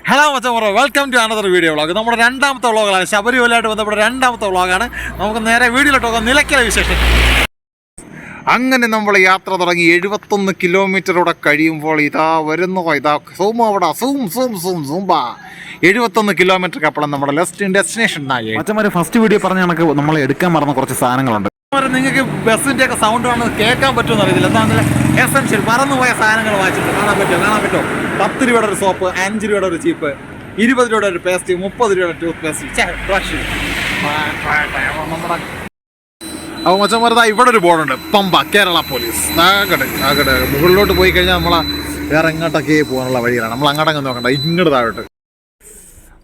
Hello മച്ചന്മാരെ, welcome to another video vlog. നമ്മുടെ രണ്ടാമത്തെ വ്ളോഗാണ്, ശബരിമലയായിട്ട് ബന്ധപ്പെട്ട രണ്ടാമത്തെ വ്ളോഗാണ്. നമുക്ക് നേരെ വീഡിയോയിലോട്ട് പോകാം. നിലയ്ക്കൽ വിശേഷം. അങ്ങനെ നമ്മൾ യാത്ര തുടങ്ങി 71 കിലോമീറ്ററോടെ കഴിയുമ്പോൾ ഇതാ വരുന്നു. ഇതാ സൂം അവിടെ സൂംബാ 71 കിലോമീറ്റർ അപ്പുറം നമ്മുടെ ഡെസ്റ്റിനേഷൻ. മച്ചന്മാരെ, ഫസ്റ്റ് വീഡിയോ പറഞ്ഞ കണക്ക് നമ്മൾ എടുക്കാൻ മറന്ന കുറച്ച് സാധനങ്ങളുണ്ട്. നിങ്ങൾക്ക് ബസ്സിൻ്റെ ഒക്കെ സൗണ്ട് കാണുന്നത് കേൾക്കാൻ പറ്റുമെന്ന് അറിയത്തില്ല. എന്താണെന്നില്ല, എസെൻഷ്യൽ മറന്നുപോയ സാധനങ്ങൾ വാങ്ങിച്ചിട്ട് കാണാൻ പറ്റുമോ? 10 രൂപയുടെ ഒരു സോപ്പ്, 5 രൂപയുടെ ഒരു ചീപ്പ്, 20 രൂപയുടെ ഒരു പേസ്റ്റ്, 30 രൂപയുടെ ടൂത്ത് പേസ്റ്റ്, ബ്രഷ്. അപ്പോൾ മച്ചന്മാരതാ ഇവിടെ ഒരു ബോർഡുണ്ട്, പമ്പ കേരള പോലീസ്. ആകട്ടെ മുകളിലോട്ട് പോയി കഴിഞ്ഞാൽ നമ്മളെ വേറെ എങ്ങോട്ടൊക്കെ പോകാനുള്ള വഴിയാണ്. നമ്മൾ അങ്ങോട്ടങ്ങ് നോക്കണ്ട, ഇങ്ങോട്ട് താഴോട്ട്.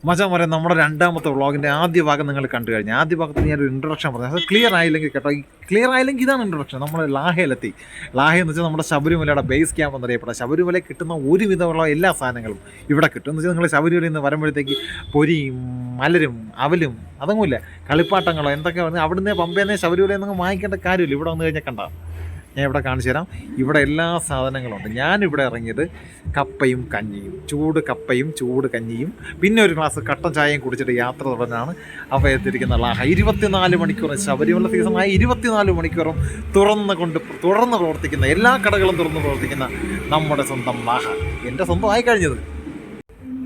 മച്ചന്മാരെ, നമ്മുടെ രണ്ടാമത്തെ വ്ളോഗിൻ്റെ ആദ്യ ഭാഗം നിങ്ങൾ കണ്ടു കഴിഞ്ഞാൽ ആദ്യ ഭാഗത്ത് ഞാനൊരു ഇൻട്രൊഡക്ഷൻ പറഞ്ഞു. അത് ക്ലിയർ ആയില്ലെങ്കിൽ കേട്ടോ, ക്ലിയർ ആയില്ലെങ്കിൽ ഇതാണ് ഇൻട്രൊഡക്ഷൻ. നമ്മൾ ലാഹയിലെത്തി. ലാഹ എന്ന് വെച്ചാൽ നമ്മുടെ ശബരിമലയുടെ ബേസ് ക്യാമ്പ് എന്നറിയപ്പെടാം. ശബരിമലയിൽ കിട്ടുന്ന ഒരുവിധമുള്ള എല്ലാ സാധനങ്ങളും ഇവിടെ കിട്ടും. എന്ന് വെച്ചാൽ നിങ്ങൾ ശബരിമലയിൽ നിന്ന് വരുമ്പോഴത്തേക്ക് പൊരിയും മലരും അവലും അതൊന്നുമില്ല, കളിപ്പാട്ടങ്ങളോ എന്തൊക്കെ പറഞ്ഞാൽ അവിടുന്ന് പമ്പേന്നേ ശബരിമലയിൽ നിന്ന് വാങ്ങിക്കേണ്ട കാര്യമില്ല. ഇവിടെ വന്നു കഴിഞ്ഞാൽ കണ്ടാൽ ഞാൻ ഇവിടെ കാണിച്ചു തരാം. ഇവിടെ എല്ലാ സാധനങ്ങളും ഉണ്ട്. ഞാനിവിടെ ഇറങ്ങിയത് കപ്പയും കഞ്ഞിയും, ചൂട് കപ്പയും ചൂട് കഞ്ഞിയും പിന്നെ ഒരു ഗ്ലാസ് കട്ടൻ ചായയും കുടിച്ചിട്ട് യാത്ര തുടരാനാണ്. അപ്പോൾ എത്തിയിരിക്കുന്ന ലാഹ 24 മണിക്കൂറും ശബരിമല സീസണായ 24 മണിക്കൂറും തുടർന്ന് പ്രവർത്തിക്കുന്ന, എല്ലാ കടകളും തുറന്ന് പ്രവർത്തിക്കുന്ന നമ്മുടെ സ്വന്തം ലാഹ. എൻ്റെ സ്വന്തമായി കഴിഞ്ഞത്.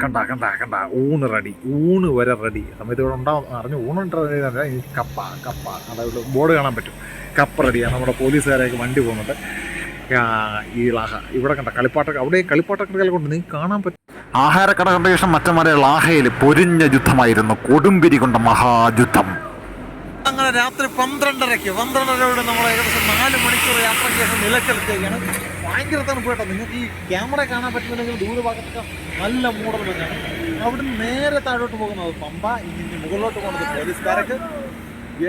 കണ്ട ഊണ് റെഡി, ഊണ് വരെ റെഡി. സമയത്ത് ഇവിടെ ഉണ്ടാവും അറിഞ്ഞു. ഊണുണ്ട് കപ്പ അതായത് ബോർഡ് കാണാൻ പറ്റും. കപ്പ റെഡിയാണ്. നമ്മുടെ പോലീസുകാരെയൊക്കെ വണ്ടി പോകുന്നുണ്ട്. ഈ ലാഹ ഇവിടെ കണ്ട കളിപ്പാട്ടൊക്കെ, അവിടെ കളിപ്പാട്ടൊക്കെ കൊണ്ട് നിങ്ങൾക്ക് കാണാൻ പറ്റും. ആഹാരക്കട കണ്ട ശേഷം മറ്റന്മാരെ ലാഹയിൽ പൊരിഞ്ഞ യുദ്ധമായിരുന്നു, കൊടുമ്പിരി കൊണ്ട മഹായുദ്ധം. അങ്ങനെ രാത്രി 12:30 നമ്മൾ ഏകദേശം 4 മണിക്കൂർ യാത്രയ്ക്ക് ശേഷം നിലയ്ക്കലെത്തിയാണ്. ഭയങ്കര തണുപ്പ് കേട്ടോ. നിങ്ങൾക്ക് ഈ ക്യാമറ കാണാൻ പറ്റുന്നില്ലെങ്കിൽ ദൂര ഭാഗത്തൊക്കെ നല്ല മൂടൽ തന്നെയാണ്. അവിടുന്ന് നേരെ താഴോട്ട് പോകുന്നത് പമ്പ, ഇനി മുകളിലോട്ട് പോകുന്നത് പോലീസുകാരൊക്കെ.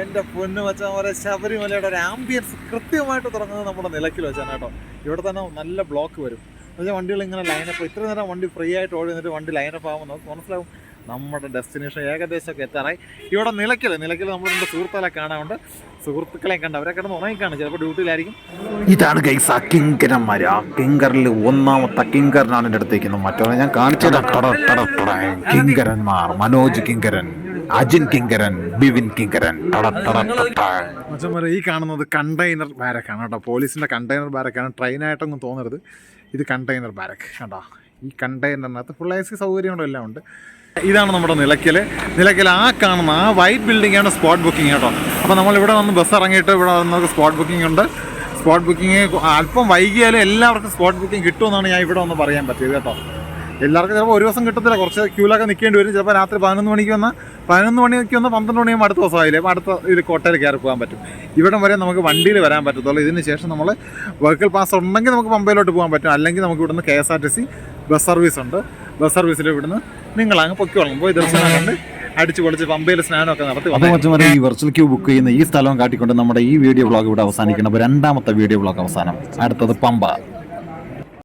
എൻ്റെ പൊന്നു വെച്ചാൽ പോലെ ശബരിമലയുടെ ഒരു ആംബിയൻസ് കൃത്യമായിട്ട് തുടങ്ങുന്നത് നമ്മുടെ നിലയ്ക്കൽ വെച്ചാണ് കേട്ടോ. ഇവിടെ തന്നെ നല്ല ബ്ലോക്ക് വരും. എന്നുവെച്ചാൽ വണ്ടികൾ ഇങ്ങനെ ലൈനപ്പ്, ഇത്ര നേരം വണ്ടി ഫ്രീ ആയിട്ട് ഓടി നിന്നിട്ട് വണ്ടി ലൈനപ്പ് ആകുമ്പോൾ നമുക്ക് മനസ്സിലാവും നമ്മുടെ ഡെസ്റ്റിനേഷൻ ഏകദേശമൊക്കെ എത്താറായി. ഇവിടെ നിലയ്ക്കൽ നമ്മൾ എൻ്റെ സുഹൃത്തുക്കളെ കാണാറുണ്ട്. സുഹൃത്തുക്കളെ കണ്ട് അവരെ കിടന്ന് ഉണങ്ങിക്കാണ്, ചിലപ്പോൾ ഡ്യൂട്ടിയിലായിരിക്കും. ഇതാണ് ഗൈസ് ആ കിങ്കരന്മാർ. ആ കിങ്കറിൽ ഒന്നാമത്തെ കിങ്കരനാണ് എൻ്റെ അടുത്തേക്കുന്നത്. മറ്റോ ഞാൻ കാണിച്ചത് കിങ്കരന്മാർ: മനോജ് കിങ്കരൻ, അജിൻ കിങ്കരൻ, ബിവിൻ കിങ്കരൻ. ഈ കാണുന്നത് കണ്ടെയ്നർ ബാരക്കാണ് കേട്ടോ. പോലീസിൻ്റെ കണ്ടെയ്നർ ബാരക്കാണ്. ട്രെയിനായിട്ടൊന്നും തോന്നരുത്, ഇത് കണ്ടെയ്നർ ബാരക്ക് കേട്ടോ. ഈ കണ്ടെയ്നറിനകത്ത് ഫുൾ AC സൗകര്യങ്ങളും എല്ലാം ഉണ്ട്. ഇതാണ് നമ്മുടെ നിലയ്ക്കൽ ആ കാണുന്ന ആ വൈറ്റ് ബിൽഡിംഗാണ് സ്പോട്ട് ബുക്കിംഗ് കേട്ടോ. അപ്പോൾ നമ്മളിവിടെ വന്ന് ബസ് ഇറങ്ങിയിട്ട് ഇവിടെ വന്ന് സ്പോട്ട് ബുക്കിംഗ് ഉണ്ട്. സ്പോട്ട് ബുക്കിംഗ് അല്പം വൈകിയാലും എല്ലാവർക്കും സ്പോട്ട് ബുക്കിംഗ് കിട്ടുമെന്നാണ് ഞാൻ ഇവിടെ ഒന്ന് പറയാൻ പറ്റിയത് കേട്ടോ. എല്ലാവർക്കും ചിലപ്പോൾ ഒരു ദിവസം കിട്ടത്തില്ല, കുറച്ച് ക്യൂലൊക്കെ നിൽക്കേണ്ടി വരും. ചിലപ്പോൾ രാത്രി 11 മണിക്ക് വന്നാൽ 12 മണിയാകുമ്പോൾ അടുത്ത ദിവസമായില്ലേ, അപ്പോൾ അടുത്ത ഇത് കോട്ടയിൽ കയറി പോകാൻ പറ്റും. ഇവിടം വരെ നമുക്ക് വണ്ടിയിൽ വരാൻ പറ്റത്തുള്ളൂ. ഇതിന് ശേഷം നമ്മൾ വെഹിക്കിൾ പാസ് ഉണ്ടെങ്കിൽ നമുക്ക് പമ്പയിലോട്ട് പോകാൻ പറ്റും. അല്ലെങ്കിൽ നമുക്ക് ഇവിടുന്ന് KSRTC ബസ് സർവീസ് ഉണ്ട്. ബസ് സർവീസിൽ ഇവിടുന്ന് നിങ്ങളങ്ങ് പൊക്കിക്കോളാം. പോയി ദർശനം കണ്ട് അടിച്ച് പൊളിച്ച് പമ്പയിൽ സ്നാനമൊക്കെ നടത്തി. അപ്പോൾ ഈ വെർച്വൽ ക്യൂ ബുക്ക് ചെയ്യുന്ന ഈ സ്ഥലവും കാട്ടിക്കൊണ്ട് നമ്മുടെ ഈ വീഡിയോ വ്ളോഗ് ഇവിടെ അവസാനിക്കണം. അപ്പോൾ രണ്ടാമത്തെ വീഡിയോ വ്ളോഗ് അവസാനം. അടുത്തത് പമ്പ.